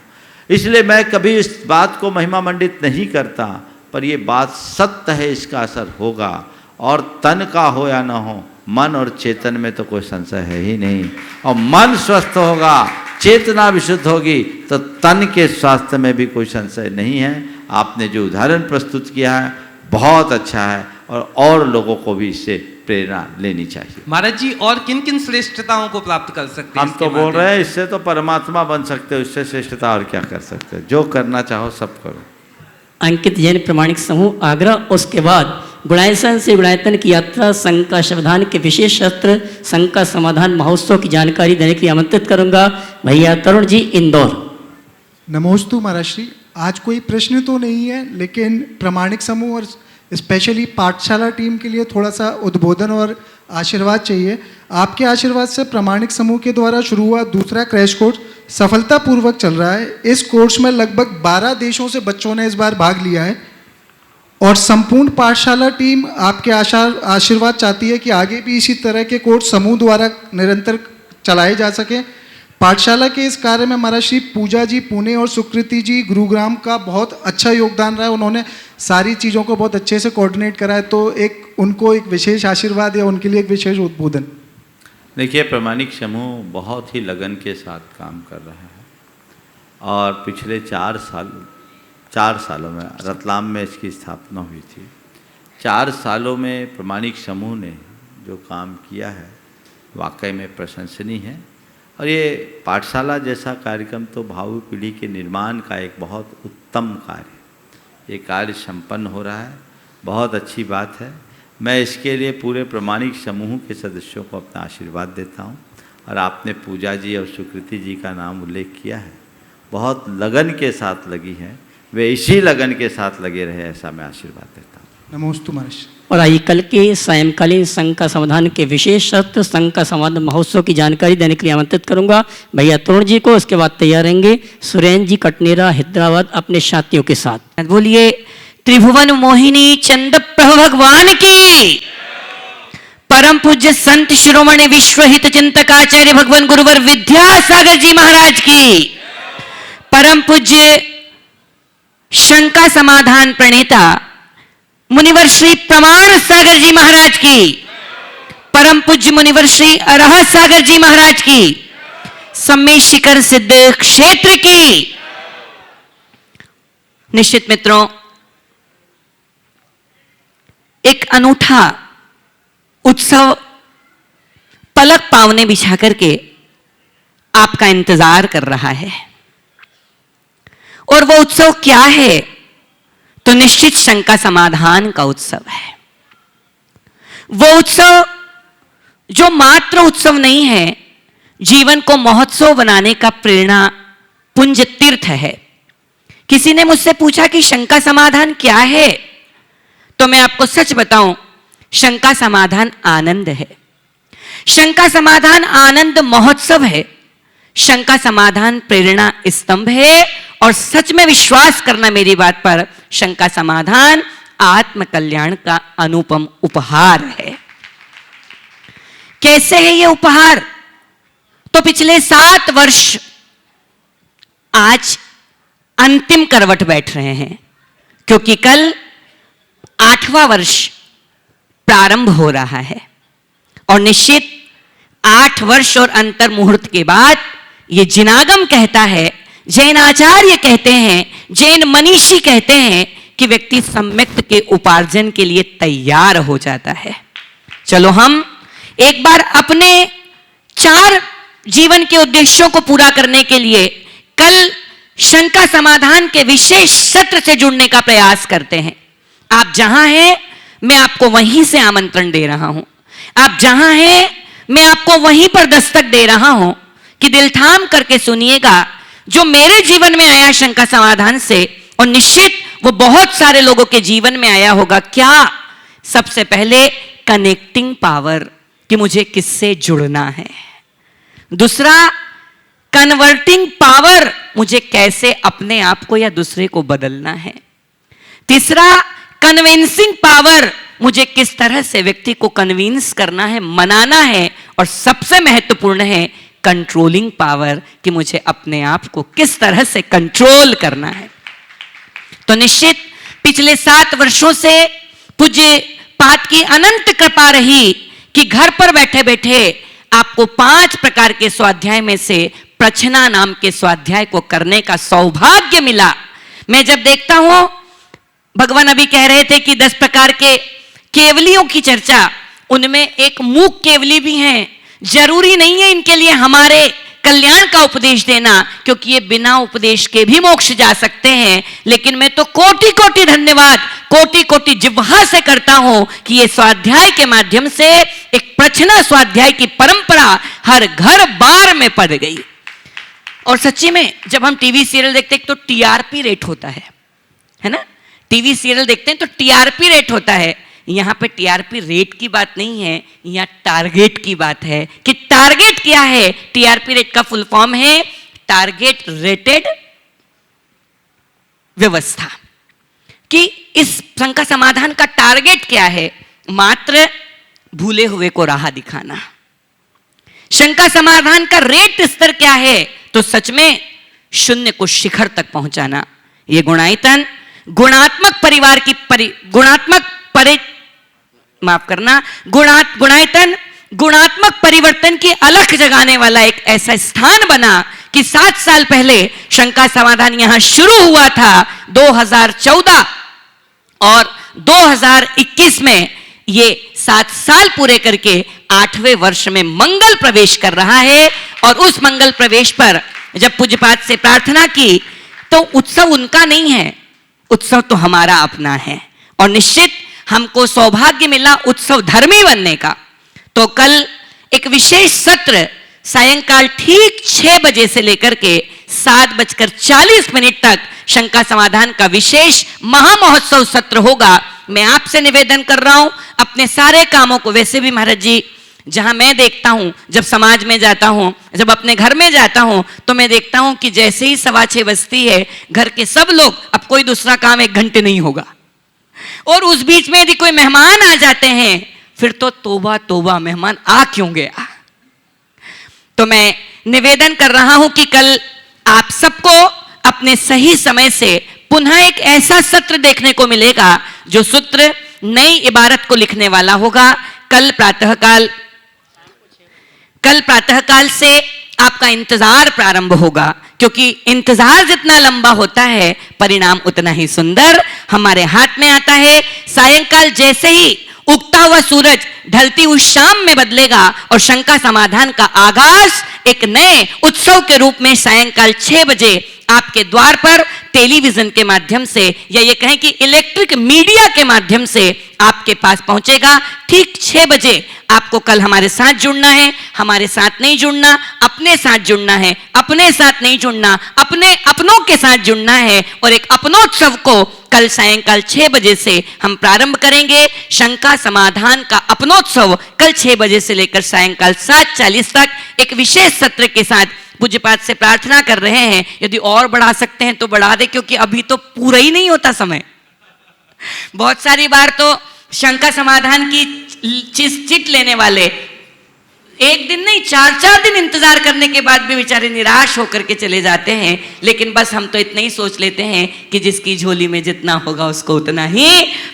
इसलिए मैं कभी इस बात को महिमा मंडित नहीं करता, पर ये बात सत्य है, इसका असर होगा। और तन का हो या ना हो, मन और चेतन में तो कोई संशय है ही नहीं। और मन स्वस्थ होगा, चेतना विशुद्ध होगी, तो तन के स्वास्थ्य में भी कोई संशय नहीं है। आपने जो उदाहरण प्रस्तुत किया है बहुत अच्छा है, और लोगों को भी इससे प्रेरणा लेनी चाहिए। महाराज जी, और किन किन श्रेष्ठताओं को प्राप्त कर सकते हैं? हम तो बोल रहे हैं इससे तो परमात्मा बन सकते हो, इससे श्रेष्ठता और क्या कर सकते हो। जो करना चाहो सब करो। अंकित जैन प्रमाणिक समूह आगरा। उसके बाद गुणायसन से गुणायतन की यात्रा, संघ का संविधान के विशेष सत्र, संघ का समाधान महोत्सव की जानकारी देने के लिए आमंत्रित करूंगा भैया तरुण जी, इंदौर। नमोस्तु महाराज श्री। आज कोई प्रश्न तो नहीं है, लेकिन प्रमाणिक समूह और स्पेशली पाठशाला टीम के लिए थोड़ा सा उद्बोधन और आशीर्वाद चाहिए। आपके आशीर्वाद से प्रमाणिक समूह के द्वारा शुरू हुआ दूसरा क्रैश कोर्स सफलतापूर्वक चल रहा है। इस कोर्स में लगभग 12 देशों से बच्चों ने इस बार भाग लिया है, और संपूर्ण पाठशाला टीम आपके आशीर्वाद चाहती है कि आगे भी इसी तरह के कोर्स समूह द्वारा निरंतर चलाए जा सकें। पाठशाला के इस कार्य में महाराज श्री पूजा जी पुणे और सुकृति जी गुरुग्राम का बहुत अच्छा योगदान रहा है। उन्होंने सारी चीज़ों को बहुत अच्छे से कोऑर्डिनेट करा है, तो उनको एक विशेष आशीर्वाद या उनके लिए एक विशेष उद्बोधन। देखिए, प्रामाणिक समूह बहुत ही लगन के साथ काम कर रहा है और पिछले 4 सालों में रतलाम में इसकी स्थापना हुई थी। 4 सालों में प्रामाणिक समूह ने जो काम किया है वाकई में प्रशंसनीय है। और ये पाठशाला जैसा कार्यक्रम तो भावी पीढ़ी के निर्माण का एक बहुत उत्तम कार्य, ये कार्य संपन्न हो रहा है, बहुत अच्छी बात है। मैं इसके लिए पूरे प्रामाणिक समूह के सदस्यों को अपना आशीर्वाद देता हूँ। और आपने पूजा जी और सुकृति जी का नाम उल्लेख किया है, बहुत लगन के साथ लगी हैं, वे इसी लगन के साथ लगे रहे, ऐसा मैं आशीर्वाद देता हूँ। नमोस्तु महाराज। और आइए कल के सायंकालीन संघ का समाधान के विशेष सत्र संघ का समाधान महोत्सव की जानकारी देने के लिए आमंत्रित करूंगा भैया तरुण जी को। उसके बाद तैयार रहेंगे सुरेंद्र जी कटनेरा हैदराबाद अपने साथियों के साथ। बोलिए त्रिभुवन मोहिनी चंद प्रभु भगवान की, परम पूज्य संत शिरोमणि विश्व हित चिंतक आचार्य भगवान गुरुवर विद्यासागर जी महाराज की, परम पूज्य शंका समाधान प्रणेता मुनिवर श्री प्रमाण सागर जी महाराज की, परम पूज्य मुनिवर श्री अरहत सागर जी महाराज की, सम्मेद शिखर सिद्ध क्षेत्र की। निश्चित मित्रों, एक अनूठा उत्सव पलक पावने बिछा करके आपका इंतजार कर रहा है। और वो उत्सव क्या है? तो निश्चित शंका समाधान का उत्सव है। वो उत्सव जो मात्र उत्सव नहीं है, जीवन को महोत्सव बनाने का प्रेरणा पुंज तीर्थ है। किसी ने मुझसे पूछा कि शंका समाधान क्या है, तो मैं आपको सच बताऊं, शंका समाधान आनंद है। शंका समाधान आनंद महोत्सव है। शंका समाधान प्रेरणा स्तंभ है। और सच में विश्वास करना मेरी बात पर, शंका समाधान आत्म कल्याण का अनुपम उपहार है। कैसे है ये उपहार? तो पिछले 7 वर्ष आज अंतिम करवट बैठ रहे हैं, क्योंकि कल 8वां वर्ष प्रारंभ हो रहा है। और निश्चित 8 वर्ष और अंतर मुहूर्त के बाद ये जिनागम कहता है, जैन आचार्य कहते हैं, जैन मनीषी कहते हैं कि व्यक्ति सम्यक्त के उपार्जन के लिए तैयार हो जाता है। चलो हम एक बार अपने 4 जीवन के उद्देश्यों को पूरा करने के लिए कल शंका समाधान के विशेष सत्र से जुड़ने का प्रयास करते हैं। आप जहां हैं, मैं आपको वहीं से आमंत्रण दे रहा हूं। आप जहां हैं, मैं आपको वहीं पर दस्तक दे रहा हूं कि दिल थाम करके सुनिएगा। जो मेरे जीवन में आया शंका समाधान से, और निश्चित वो बहुत सारे लोगों के जीवन में आया होगा। क्या? सबसे पहले कनेक्टिंग पावर, कि मुझे किससे जुड़ना है। दूसरा कन्वर्टिंग पावर, मुझे कैसे अपने आप को या दूसरे को बदलना है। तीसरा कन्विंसिंग पावर, मुझे किस तरह से व्यक्ति को कन्विंस करना है, मनाना है। और सबसे महत्वपूर्ण है कंट्रोलिंग पावर, कि मुझे अपने आप को किस तरह से कंट्रोल करना है। तो निश्चित पिछले 7 वर्षों से पूज्य पाद की अनंत कृपा रही कि घर पर बैठे बैठे आपको 5 प्रकार के स्वाध्याय में से प्रच्छना नाम के स्वाध्याय को करने का सौभाग्य मिला। मैं जब देखता हूं, भगवान अभी कह रहे थे कि 10 प्रकार के केवलियों की चर्चा, उनमें एक मूक केवली भी हैं। जरूरी नहीं है इनके लिए हमारे कल्याण का उपदेश देना, क्योंकि ये बिना उपदेश के भी मोक्ष जा सकते हैं। लेकिन मैं तो कोटि कोटि धन्यवाद, कोटि कोटि जिह्वा से करता हूं कि ये स्वाध्याय के माध्यम से एक प्रच्छना स्वाध्याय की परंपरा हर घर बार में पड़ गई। और सच्ची में जब हम टीवी सीरियल देखते हैं तो टीआरपी रेट होता है ना। टीवी सीरियल देखते हैं तो टीआरपी रेट होता है। यहां पे टीआरपी रेट की बात नहीं है, यहां टारगेट की बात है कि टारगेट क्या है। टीआरपी रेट का फुल फॉर्म है टारगेट रेटेड व्यवस्था, कि इस शंका समाधान का टारगेट क्या है? मात्र भूले हुए को राह दिखाना, शंका समाधान का रेट स्तर क्या है? तो सच में शून्य को शिखर तक पहुंचाना। ये गुणायतन गुणात्मक परिवार की गुणायतन गुणात्मक परिवर्तन की अलख जगाने वाला एक ऐसा स्थान बना कि 7 साल पहले शंका समाधान यहां शुरू हुआ था 2014 और 2021 में ये 7 साल पूरे करके 8वें वर्ष में मंगल प्रवेश कर रहा है। और उस मंगल प्रवेश पर जब पूज्यपाद से प्रार्थना की तो उत्सव उनका नहीं है, उत्सव तो हमारा अपना है। और निश्चित हमको सौभाग्य मिला उत्सव धर्मी बनने का। तो कल एक विशेष सत्र सायंकाल ठीक 6 बजे से लेकर के 7:40 तक शंका समाधान का विशेष महामहोत्सव सत्र होगा। मैं आपसे निवेदन कर रहा हूं, अपने सारे कामों को, वैसे भी महाराज जी जहां मैं देखता हूं, जब समाज में जाता हूं, जब अपने घर में जाता हूं, तो मैं देखता हूं कि जैसे ही 6:15 बजती है, घर के सब लोग, अब कोई दूसरा काम 1 घंटे नहीं होगा। और उस बीच में यदि कोई मेहमान आ जाते हैं, फिर तो तोबा तोबा, मेहमान आ क्यों गया। तो मैं निवेदन कर रहा हूं कि कल आप सबको अपने सही समय से पुनः एक ऐसा सत्र देखने को मिलेगा जो सूत्र नई इबारत को लिखने वाला होगा। कल प्रातःकाल से आपका इंतजार प्रारंभ होगा, क्योंकि इंतजार जितना लंबा होता है परिणाम उतना ही सुंदर हमारे हाथ में आता है। सायंकाल जैसे ही उगता हुआ सूरज ढलती हुई शाम में बदलेगा और शंका समाधान का आगाज एक नए उत्सव के रूप में सायंकाल 6 बजे आपके द्वार पर टेलीविजन के माध्यम से, या ये कहें कि इलेक्ट्रिक मीडिया के माध्यम से आपके पास पहुंचेगा। ठीक 6 बजे आपको कल हमारे साथ जुड़ना है, हमारे साथ नहीं जुड़ना, अपने साथ जुड़ना है, अपने साथ नहीं जुड़ना, अपने अपनों के साथ जुड़ना है। और एक अपनोत्सव को कल सायंकाल 6 बजे से हम प्रारंभ करेंगे। शंका समाधान का अपनोत्सव कल 6 बजे से लेकर सायंकाल 7:40 तक एक विशेष सत्र के साथ पूज्यपाद से प्रार्थना कर रहे हैं। यदि और बढ़ा सकते हैं तो बढ़ा दे, क्योंकि अभी तो पूरा ही नहीं होता समय। बहुत सारी बार तो शंका समाधान की चिट लेने वाले 1 दिन नहीं 4-4 दिन इंतजार करने के बाद भी बेचारे निराश होकर के चले जाते हैं। लेकिन बस हम तो इतना ही सोच लेते हैं कि जिसकी झोली में जितना होगा उसको उतना ही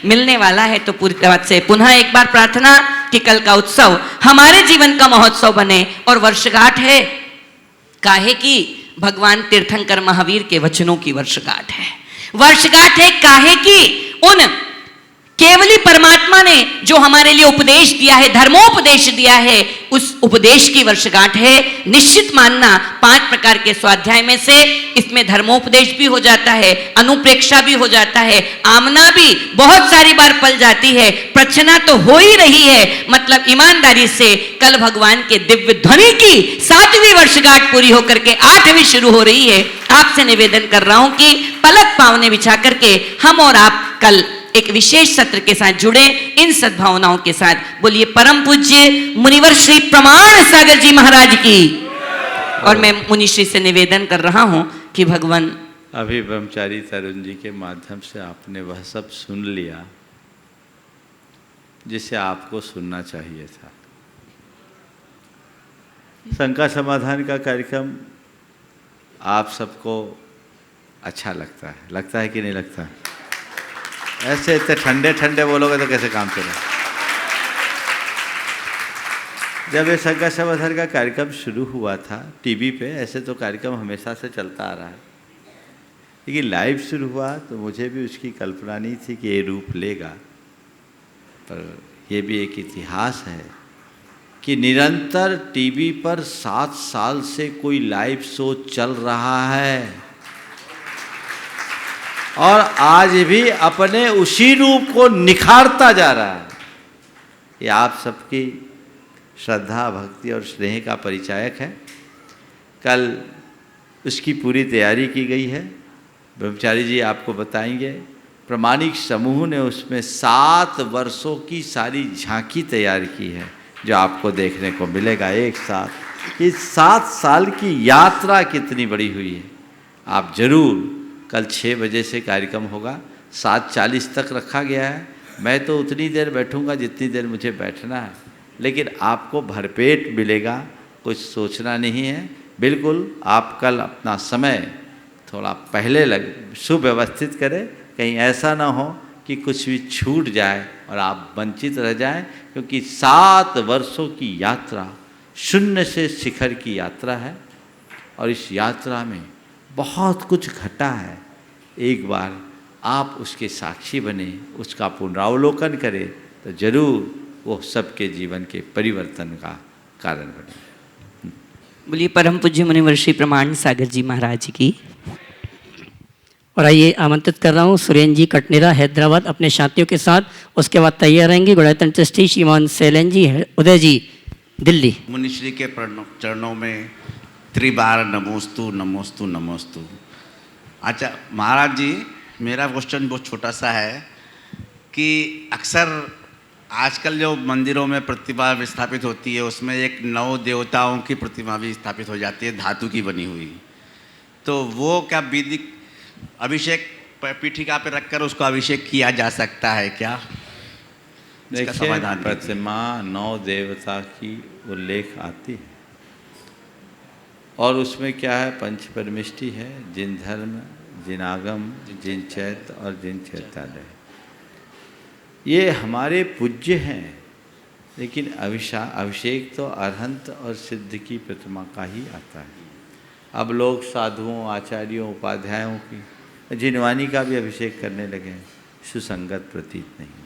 मिलने वाला है। तो पूरी तरह से पुनः एक बार प्रार्थना कि कल का उत्सव हमारे जीवन का महोत्सव बने। और वर्षगांठ है काहे की? भगवान तीर्थंकर महावीर के वचनों की वर्षगांठ है। वर्षगांठ है काहे की? उन केवली परमात्मा ने जो हमारे लिए उपदेश दिया है, धर्मोपदेश दिया है, उस उपदेश की वर्षगांठ है। निश्चित मानना 5 प्रकार के स्वाध्याय में से इसमें धर्मोपदेश भी हो जाता है, अनुप्रेक्षा भी हो जाता है, आमना भी बहुत सारी बार पल जाती है, प्रचना तो हो ही रही है। मतलब ईमानदारी से कल भगवान के दिव्य ध्वनि की 7वीं वर्षगांठ पूरी होकर के 8वीं शुरू हो रही है। आपसे निवेदन कर रहा हूं कि पलक पावने बिछा करके हम और आप कल एक विशेष सत्र के साथ जुड़े इन सद्भावनाओं के साथ। बोलिए परम पूज्य मुनिवर श्री प्रमाण सागर जी महाराज की। और मैं मुनिश्री से निवेदन कर रहा हूं कि भगवान, अभी ब्रह्मचारी तरुण जी के माध्यम से आपने वह सब सुन लिया जिसे आपको सुनना चाहिए था। शंका समाधान का कार्यक्रम आप सबको अच्छा लगता है कि नहीं लगता है? ऐसे इतने ठंडे ठंडे बोलोगे तो कैसे काम चलेगा? जब ये शंका समाधान का कार्यक्रम शुरू हुआ था टीवी पे, ऐसे तो कार्यक्रम हमेशा से चलता आ रहा है, लेकिन लाइव शुरू हुआ तो मुझे भी उसकी कल्पना नहीं थी कि ये रूप लेगा। पर ये भी एक इतिहास है कि निरंतर टीवी पर 7 साल से कोई लाइव शो चल रहा है और आज भी अपने उसी रूप को निखारता जा रहा है। ये आप सबकी श्रद्धा, भक्ति और स्नेह का परिचायक है। कल उसकी पूरी तैयारी की गई है। ब्रह्मचारी जी आपको बताएंगे। प्रमाणिक समूह ने उसमें 7 वर्षों की सारी झांकी तैयार की है, जो आपको देखने को मिलेगा एक साथ। इस 7 साल की यात्रा कितनी बड़ी हुई है। आप जरूर कल 6 बजे से कार्यक्रम होगा, 7:40 तक रखा गया है। मैं तो उतनी देर बैठूंगा जितनी देर मुझे बैठना है, लेकिन आपको भरपेट मिलेगा कुछ सोचना नहीं है। बिल्कुल आप कल अपना समय थोड़ा पहले सुव्यवस्थित करें, कहीं ऐसा ना हो कि कुछ भी छूट जाए और आप वंचित रह जाएं, क्योंकि 7 वर्षों की यात्रा शून्य से शिखर की यात्रा है और इस यात्रा में बहुत कुछ घटा है। एक बार आप उसके साक्षी बने, उसका पुनरावलोकन करें तो जरूर वो सबके जीवन के परिवर्तन का कारण बने। बोलिए परम पूज्य मुनिवर श्री प्रमाण सागर जी महाराज की। और आइए आमंत्रित कर रहा हूँ सुरेंद्र जी कटनेरा हैदराबाद अपने साथियों के साथ, उसके बाद तैयार रहेंगे गुड़ायतन ट्रस्टी श्रीमान शैलेंद्र जी उदय जी दिल्ली। मुनिश्री के चरणों में त्रिबार नमोस्तु नमोस्तु नमोस्तु। अच्छा महाराज जी, मेरा क्वेश्चन बहुत छोटा सा है कि अक्सर आजकल जो मंदिरों में प्रतिमा स्थापित होती है उसमें एक 9 देवताओं की प्रतिमा भी स्थापित हो जाती है धातु की बनी हुई, तो वो क्या वैदिक अभिषेक पीठिका पे रखकर उसको अभिषेक किया जा सकता है क्या? देखिए, प्रतिमा 9 देवता की उल्लेख आती है और उसमें क्या है, पंच परमिष्टि है, जिन धर्म, जिन आगम, जिन चैत्य और जिन चैत्यालय, ये हमारे पूज्य हैं। लेकिन अभिषेक तो अरहंत और सिद्ध की प्रतिमा का ही आता है। अब लोग साधुओं, आचार्यों, उपाध्यायों की, जिनवानी का भी अभिषेक करने लगे, सुसंगत प्रतीत नहीं।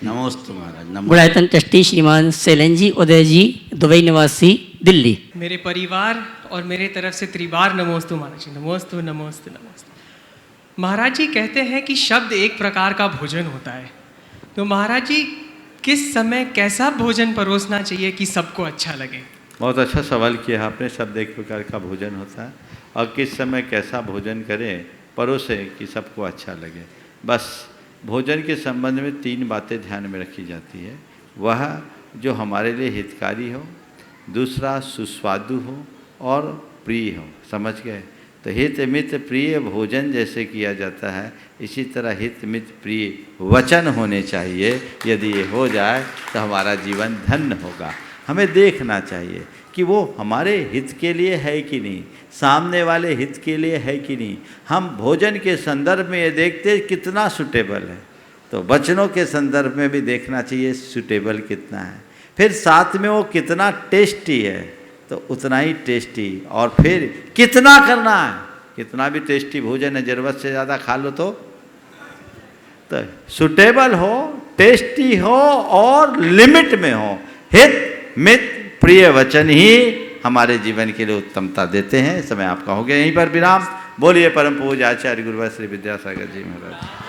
नमोस्तु महाराज। नमोस्तु। गुड़ायतन ट्रस्टी श्रीमान शैलेंद्र जी उदय जी दुबई निवासी दिल्ली। मेरे परिवार और मेरे तरफ से त्रिबार नमोस्तु महाराज जी। नमोस्तु नमोस्तु नमोस्तु। महाराज जी कहते हैं कि शब्द एक प्रकार का भोजन होता है, तो महाराज जी किस समय कैसा भोजन परोसना चाहिए कि सबको अच्छा लगे? बहुत अच्छा सवाल किया आपने। शब्द एक प्रकार का भोजन होता है और किस समय कैसा भोजन करें, परोसे कि सबको अच्छा लगे। बस भोजन के संबंध में 3 बातें ध्यान में रखी जाती है। वह जो हमारे लिए हितकारी हो, दूसरा सुस्वादु हो और प्रिय हो। समझ गए? तो हित मित प्रिय भोजन जैसे किया जाता है, इसी तरह हित मित प्रिय वचन होने चाहिए। यदि ये हो जाए तो हमारा जीवन धन्य होगा। हमें देखना चाहिए कि वो हमारे हित के लिए है कि नहीं, सामने वाले हित के लिए है कि नहीं। हम भोजन के संदर्भ में ये देखते कितना सूटेबल है, तो वचनों के संदर्भ में भी देखना चाहिए सूटेबल कितना है। फिर साथ में वो कितना टेस्टी है, तो उतना ही टेस्टी। और फिर कितना करना है, कितना भी टेस्टी भोजन है, ज़रूरत से ज़्यादा खा लो तो सूटेबल हो, टेस्टी हो और लिमिट में हो। हित मित प्रिय वचन ही हमारे जीवन के लिए उत्तमता देते हैं। समय आपका हो गया, यहीं पर विराम। बोलिए परम पूज्य आचार्य गुरुवर श्री विद्यासागर जी महाराज।